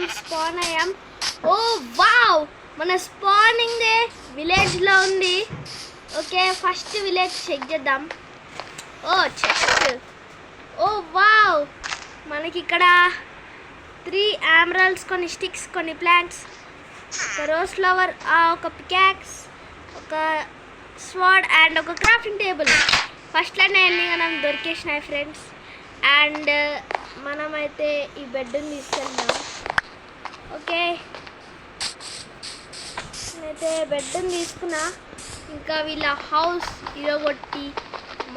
మనం స్పాన్ అయ్యాం. ఓ వావ్, మన స్పానింగ్ డే విలేజ్లో ఉంది. ఓకే, ఫస్ట్ విలేజ్ చెక్ చేద్దాం. ఓ చెస్ట్. ఓ వావ్, మనకి ఇక్కడ 3 ఎమరాల్డ్స్, కొన్ని స్టిక్స్, కొన్ని ప్లాంట్స్, ఒక రోజ్ ఫ్లవర్, ఒక పికాక్స్, ఒక స్వాడ్ అండ్ ఒక క్రాఫ్టింగ్ టేబుల్. ఫస్ట్లోనే అన్నీ మనం దొరికేసినాయి ఫ్రెండ్స్. అండ్ మనమైతే ఈ బెడ్ని తీసుకెళ్దాం. ఓకే, నేనైతే బెడ్ని తీసుకున్నా. ఇంకా వీళ్ళ హౌస్ ఇరగొట్టి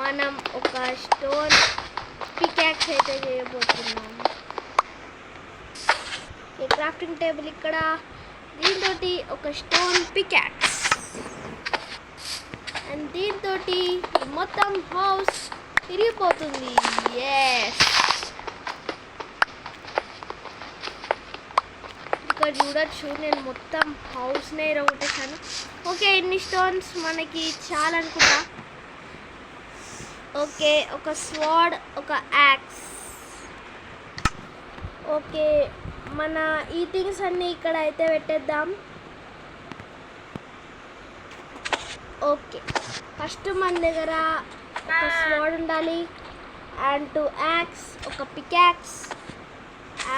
మనం ఒక స్టోన్ పికాక్స్ అయితే చేయబోతున్నాం. ఈ క్రాఫ్టింగ్ టేబుల్ ఇక్కడ, దీంతో ఒక స్టోన్ పికాక్స్, అండ్ దీంతో మొత్తం హౌస్ తిరిగిపోతుంది. ఎస్, ఇక్కడ చూడొచ్చు నేను మొత్తం హౌస్నే ఇరగొట్టేసాను. ఓకే, ఇన్ని స్టోన్స్ మనకి చాలనుకుంటా. ఓకే, ఒక స్వాడ్, ఒక యాక్స్. ఓకే, మన ఈ థింగ్స్ అన్నీ ఇక్కడ అయితే పెట్టేద్దాం. ఓకే, ఫస్ట్ మన దగ్గర ఒక స్వాడ్ ఉండాలి, అండ్ 2 యాక్స్, ఒక పికాక్స్,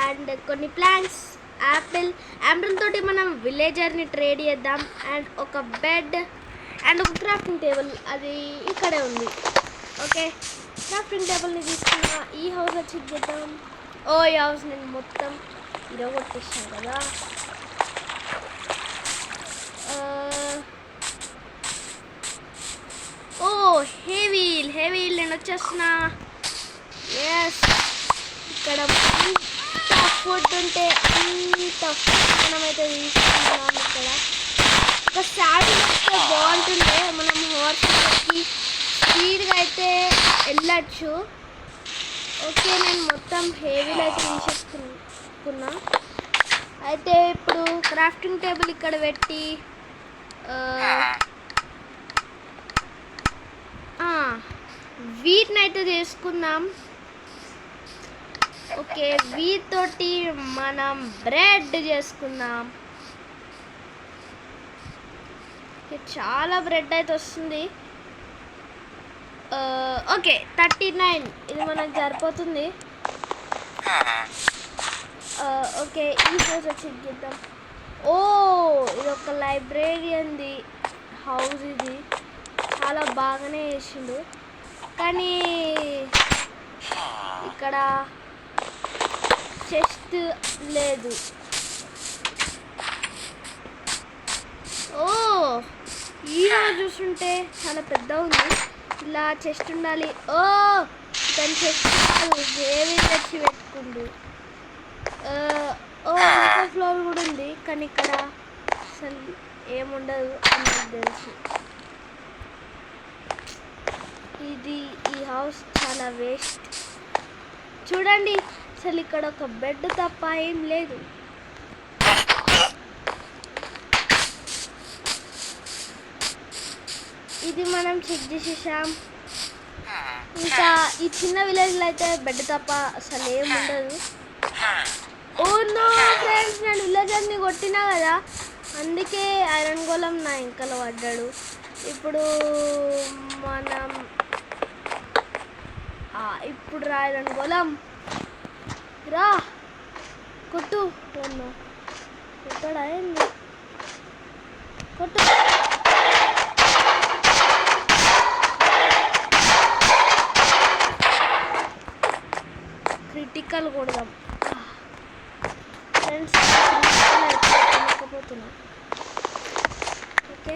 అండ్ కొన్ని ప్లాంట్స్, యాపిల్ తోటి మనం విలేజర్ని ట్రేడ్ చేద్దాం. అండ్ ఒక బెడ్ అండ్ ఒక క్రాఫ్టింగ్ టేబుల్, అది ఇక్కడే ఉంది. ఓకే, క్రాఫ్టింగ్ టేబుల్ని తీసుకున్నా. ఈ హౌస్ వచ్చి చేద్దాం. ఓ, ఈ హౌస్ నేను మొత్తం ఇరగొట్టేసాను కదా. ఓ, హెవీల్ నేను వచ్చేస్తున్నా. ఎస్, ఇక్కడ అంత ఫుడ్ ఉంటే అంత ఫుడ్ మనమైతే తీసుకున్నాం. ఇక్కడ ఒక శాడిల్ వస్తే బాగుంటుండే, మనం హార్స్కి స్పీడ్గా అయితే వెళ్ళచ్చు. ఓకే, నేను మొత్తం హెవీలు అయితే తీసేసుకున్నా. అయితే ఇప్పుడు క్రాఫ్టింగ్ టేబుల్ ఇక్కడ పెట్టి వీటిని అయితే చేసుకుందాం. ఓకే, వీటితోటి మనం బ్రెడ్ చేసుకుందాం. చాలా బ్రెడ్ అయితే వస్తుంది. ఓకే, 39 ఇది మనకు సరిపోతుంది. ఓకే, ఈ హౌస్ వచ్చి చేద్దాం. ఓ, ఇది ఒక లైబ్రేరియన్ది హౌస్. ఇది చాలా బాగానే చేసిండు, కానీ ఇక్కడ చెస్ట్ లేదు. ఓ, ఈ హౌస్ చూస్తుంటే చాలా పెద్ద ఉంది. ఇలా చెస్ట్ ఉండాలి. ఓ, దాని చెస్ట్ ఏవి తెచ్చి పెట్టుకుండు. ఓ, ఇంకా ఫ్లోర్ కూడా ఉంది, కానీ ఇక్కడ అసలు ఏముండదు అని నాకు తెలుసు. ఈ హౌస్ చాలా వేస్ట్. చూడండి, అసలు ఇక్కడ ఒక బెడ్ తప్ప ఏం లేదు. ఇది మనం చెక్ చేసేసాం. ఇంకా ఈ చిన్న విలేజ్లో అయితే బెడ్ తప్ప అసలు ఏం ఉండదు. ఓ నో ఫ్రెండ్స్, నేను విలేజర్ని కొట్టినా కదా, అందుకే ఐరన్ గోళం నా ఇంకలో పడ్డాడు. ఇప్పుడు మనం రా ఐరన్ గోళం రా, కొట్టు. కొట్టడా ఏంది? కొట్టు. క్రిటికల్ కొడదాం ఫ్రెండ్స్. లేకపోతున్నా. ఓకే,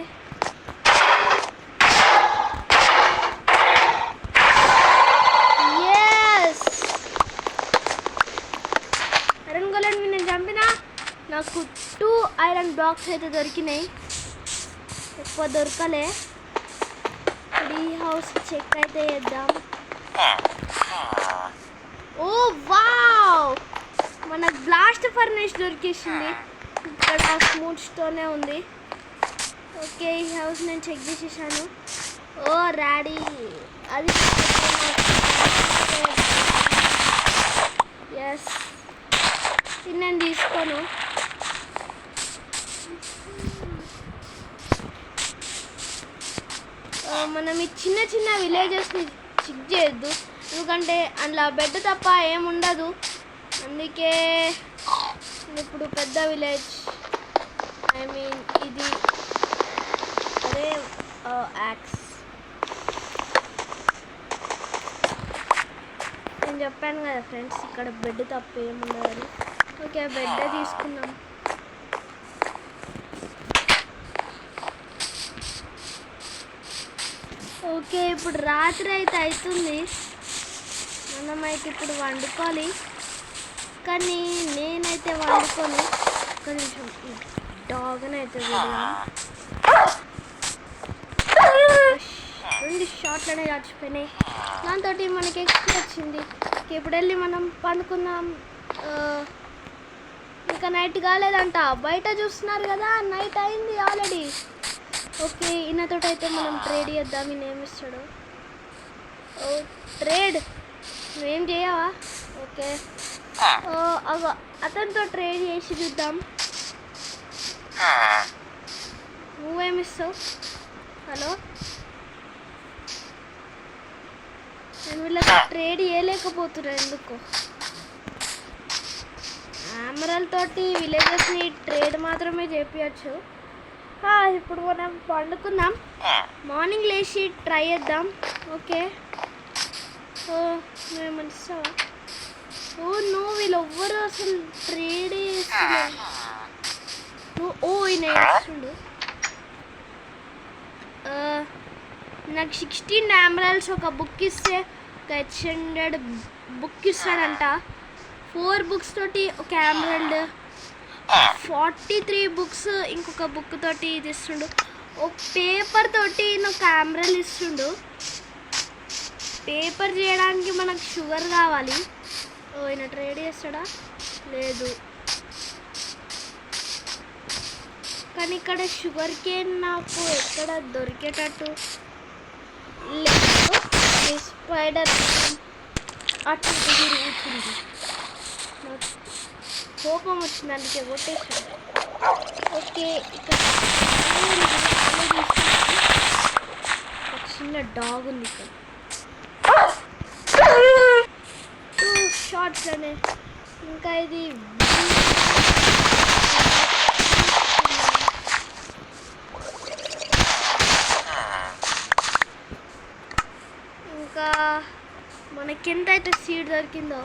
ఐరన్ గోళం నేను చంపినా. నాకు 2 ఐరన్ బ్లాక్స్ అయితే దొరికినాయి, ఎక్కువ దొరకలే. ఈ హౌస్ చెక్ అయితే చేద్దాం. ఓ వావ్, మనకు బ్లాస్ట్ ఫర్నేస్ దొరికేసింది. ఇక్కడ స్మూత్ స్టోనే ఉంది. ఓకే, ఈ హౌస్ నేను చెక్ చేసేసాను. ఓ రాడీ, అది ఎస్, ఇది నేను తీసుకోను. చిన్న చిన్న విలేజెస్ని చెక్ చేయొద్దు, ఎందుకంటే అందులో బెడ్ తప్ప ఏముండదు. అందుకే ఇప్పుడు పెద్ద విలేజ్, ఐ మీన్ ఇది అదే యాక్స్. నేను చెప్పాను కదా ఫ్రెండ్స్, ఇక్కడ బెడ్ తప్ప ఏముండదు. ఓకే, బెడ్ తీసుకున్నాం. ఓకే, ఇప్పుడు రాత్రి అయితే అవుతుంది, మనమైతే ఇప్పుడు వండుకోవాలి. కానీ నేనైతే వండుకొని ఒక్క నిమిషం డాగ్ని అయితే రెండు షాట్లనే చచ్చిపోయినాయి. దాంతో మనకి ఎక్స్పీ వచ్చింది. ఇప్పుడు వెళ్ళి మనం పండుకుందాం. ఇంకా నైట్ కాలేదంట, బయట చూస్తున్నారు కదా, నైట్ అయింది ఆల్రెడీ. ఓకే, ఈయనతో అయితే మనం ట్రేడ్ చేద్దాం. ఈయన ఏమి ఇస్తాడు? ఓ ట్రేడ్, నువ్వేం చేయవా? ఓకే, అతనితో ట్రేడ్ చేసి చూద్దాం. నువ్వేమిస్తావు? హలో, నేను వీళ్ళకి ట్రేడ్ చేయలేకపోతున్నా ఎందుకు. ఆమరల్తోటి విలేజెస్ని ట్రేడ్ మాత్రమే చేపించచ్చు. ఇప్పుడు మనం పండుకుందాం, మార్నింగ్ లేచి ట్రై చేద్దాం. ఓకే, నువ్వేమని ఇస్తావా? నువ్వు వీళ్ళెవ్వరు అసలు ట్రేడ్ చేస్తున్నావు. ఈయన వేస్తుండు. నాకు 16 ఎమరాల్డ్స్ ఒక బుక్ ఇస్తే ఒక ఎక్స్టెండెడ్ బుక్ ఇస్తాడంట. 4 బుక్స్ తోటి ఒక ఎమరాల్డ్, 43 బుక్స్ ఇంకొక బుక్ తోటి ఇది ఇస్తుండు. ఒక పేపర్ తోటి ఒక ఎమరాల్డ్ ఇస్తుండు. పేపర్ చేయడానికి మనకు షుగర్ కావాలి. ఈయన ట్రేడ్ చేస్తాడా? లేదు. కానీ ఇక్కడ షుగర్ కేన్ నాకు ఎక్కడ దొరికేటట్టు లేదు. స్పైడర్ అటు తిరుగుతుంది, నాకు కోపం వచ్చింది, అందుకే కొట్టేసాను. ఓకే, ఇక్కడ ఒక చిన్న డాగ్ ఉంది. ఇక్కడ 2 షార్ట్స్ అనే. ఇంకా ఇది ఇంకా మనకెంత అయితే సీడ్ దొరికిందో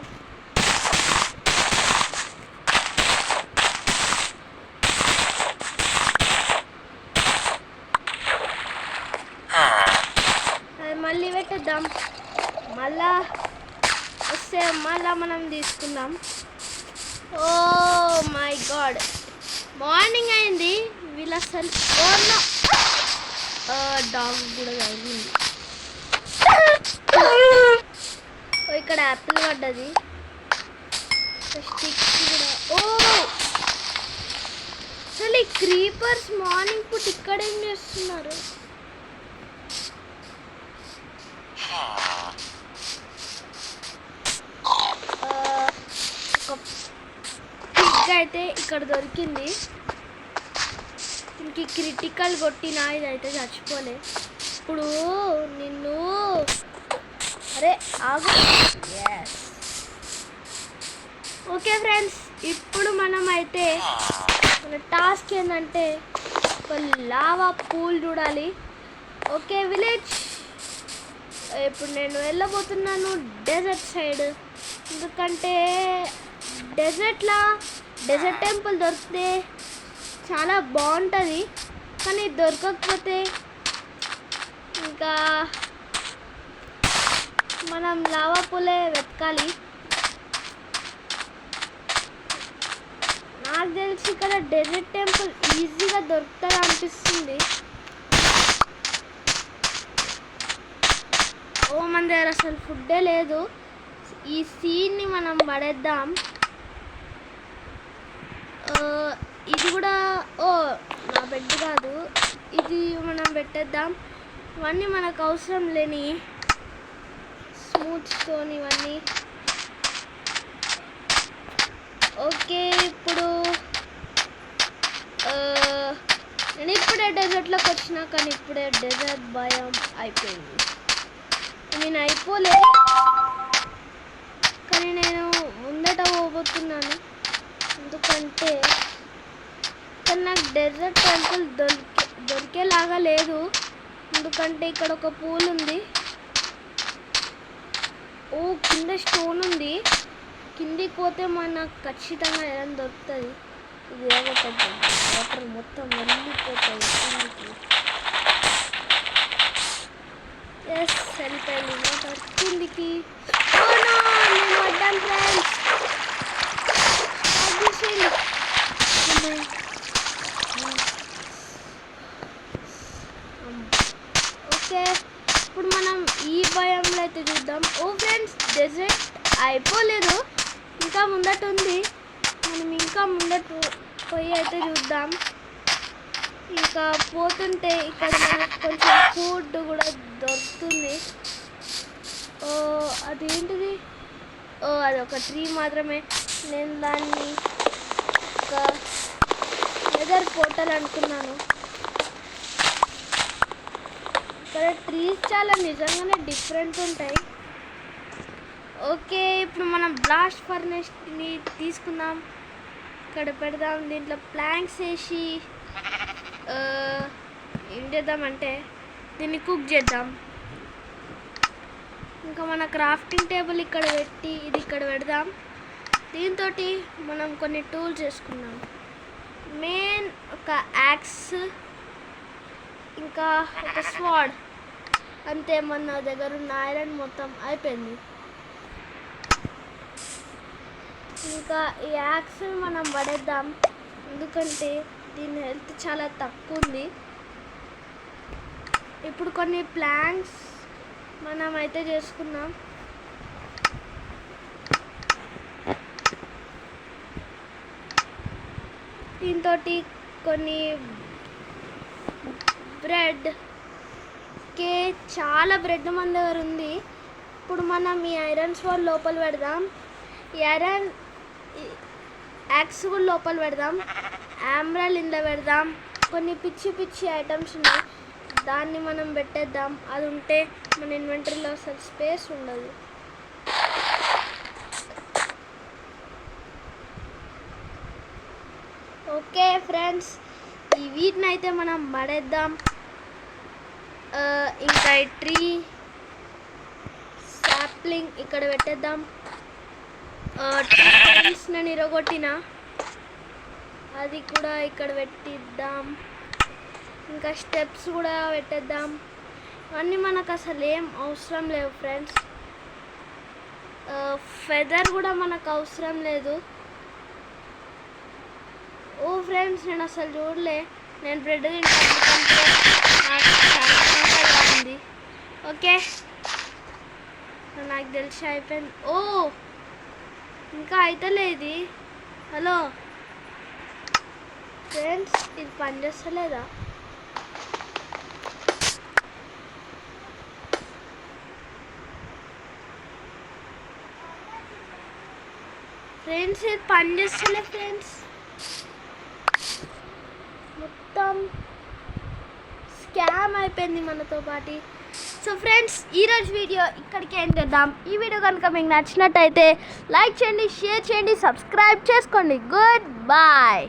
అది మళ్ళీ పెట్టేద్దాం. మళ్ళా వస్తే మళ్ళా మనం తీసుకుందాం. ఓ మై గాడ్, మార్నింగ్ అయింది. వీళ్ళ అసలు డాగ్ కూడా తగిలింది. ఇక్కడ యాపిల్ పడ్డది, స్టిక్స్ కూడా. అసలు ఈ క్రీపర్స్ మార్నింగ్ పూట ఇక్కడ ఏం చేస్తున్నారు? ఒక పిగ్ అయితే ఇక్కడ దొరికింది. ఇంక క్రిటికల్ కొట్టినా ఇదైతే చచ్చిపోలే. ఇప్పుడు నిన్ను అరే ఆగు. ఓకే ఫ్రెండ్స్, ఇప్పుడు మనం అయితే మన టాస్క్ ఏంటంటే ఒక లావా పూల్ చూడాలి. ఓకే విలేజ్, ఇప్పుడు నేను వెళ్ళబోతున్నాను డెజర్ట్ సైడ్. ఎందుకంటే డెజర్ట్ టెంపుల్ దొరికితే చాలా బాగుంటుంది. కానీ దొరకకపోతే ఇంకా మనం లావా పూలే వెతకాలి. నాకు తెలిసి ఇక్కడ డెజర్ట్ టెంపుల్ ఈజీగా దొరుకుతుంది అనిపిస్తుంది. మన దగ్గర అసలు ఫుడ్డే లేదు. ఈ సీన్ని మనం పడేద్దాం. ఇది కూడా నా బెడ్ కాదు, ఇది మనం పెట్టేద్దాం. ఇవన్నీ మనకు అవసరం లేని స్మూత్ స్టోన్ ఇవన్నీ. ఓకే, ఇప్పుడు నేను ఇప్పుడే డెజర్ట్లోకి వచ్చినా కానీ ఇప్పుడే డెజర్ట్ భయం అయిపోయింది. నేను అయిపోలేదు కానీ నేను ముందట పోబోతున్నాను. ఎందుకంటే కానీ నాకు డెజర్ట్ టెంపుల్ దొరికేలాగా లేదు. ఎందుకంటే ఇక్కడ ఒక పూల్ ఉంది. ఓ కింద స్టోన్ ఉంది. కిందికి పోతే మనకు ఖచ్చితంగా ఏదైనా దొరుకుతుంది. ఇది వాటర్ మొత్తం వెళ్ళిపోతుంది కిందికి. ఎస్ వెళ్ళిపోయింది వాటర్ కిందికి. నేను పడ్డాను ఫ్రెండ్స్. ఓకే ఇప్పుడు మనం ఈ భయంలో అయితే చూద్దాం. ఓ ఫ్రెండ్స్ డెజర్ట్ అయిపోలేదు, ఇంకా ముందట ఉంది. మనం ఇంకా ముందట పోయి అయితే చూద్దాం. ఇంకా పోతుంటే ఇక్కడ మనకు కొంచెం ఫుడ్ కూడా దొరుకుతుంది. ఓ అదేంటిది? ఓ అది ఒక ట్రీ మాత్రమే. నేను దాన్ని ఒక వెదర్ పోర్టల్ అనుకున్నాను. ఇక్కడ ట్రీస్ చాలా నిజంగానే డిఫరెంట్ ఉంటాయి. ఓకే ఇప్పుడు మనం బ్లాస్ట్ ఫర్నెస్ని తీసుకుందాం, ఇక్కడ పెడదాం. దీంట్లో ప్లాంక్స్ వేసి ఏం చేద్దామంటే దీన్ని కుక్ చేద్దాం. ఇంకా మన క్రాఫ్టింగ్ టేబుల్ ఇక్కడ పెట్టి ఇది ఇక్కడ పెడదాం. దీంతో మనం కొన్ని టూల్స్ చేసుకుందాం. మెయిన్ ఒక యాక్స్ ఇంకా ఒక స్వాడ్, అంతే. మన దగ్గర ఉన్న ఐరన్ మొత్తం అయిపోయింది. ఇంకా ఈ యాక్స్ మనం పడేద్దాం, ఎందుకంటే దీని హెల్త్ చాలా తక్కువ ఉంది. ఇప్పుడు కొన్ని ప్లాంక్స్ మనం అయితే చేసుకున్నాం. దీంతో కొన్ని బ్రెడ్ చాలా బ్రెడ్ మన దగ్గర ఉంది. ఇప్పుడు మనం ఈ ఐరన్ స్వాడ్ లోపల పెడదాం. ఈ ఐరన్ యాక్స్ కూడా లోపల పెడదాం. ఆమ్రాల్ ఇందులో పెడదాం. కొన్ని పిచ్చి పిచ్చి ఐటమ్స్ ఉన్నాయి, దాన్ని మనం పెట్టేద్దాం. అది ఉంటే మన ఇన్వెంటరీలో అసలు స్పేస్ ఉండదు. ఓకే ఫ్రెండ్స్ ఈ వీటిని అయితే మనం పడేద్దాం. ఇంకా ఈ ట్రీ సాప్లింగ్ ఇక్కడ పెట్టేద్దాం. ట్రీస్ నేను ఇరగొట్టిన అది కూడా ఇక్కడ పెట్టిద్దాం. ఇంకా స్టెప్స్ కూడా పెట్టేద్దాం. అన్నీ మనకు అసలు ఏం అవసరం లేవు ఫ్రెండ్స్. ఫెదర్ కూడా మనకు అవసరం లేదు. ఓ ఫ్రెండ్స్ నేను అసలు చూడలే, నేను బ్రెడ్ తింటాను నాకు చాలా ఉంది. ఓకే నాకు తెలిసి అయిపోయింది. ఓ ఇంకా అయితలేదు. హలో ఫ్రెండ్స్ ఇది పనిచేస్తలేదా? ఫ్రెండ్స్ ఇది పనిచేస్తలే ఫ్రెండ్స్, మొత్తం స్కామ్ అయిపోయింది మనతో పాటు. సో ఫ్రెండ్స్ ఈరోజు వీడియో ఇక్కడికి ఏం చేద్దాం. ఈ వీడియో కనుక మీకు నచ్చినట్టయితే లైక్ చేయండి, షేర్ చేయండి, సబ్స్క్రైబ్ చేసుకోండి. Good bye.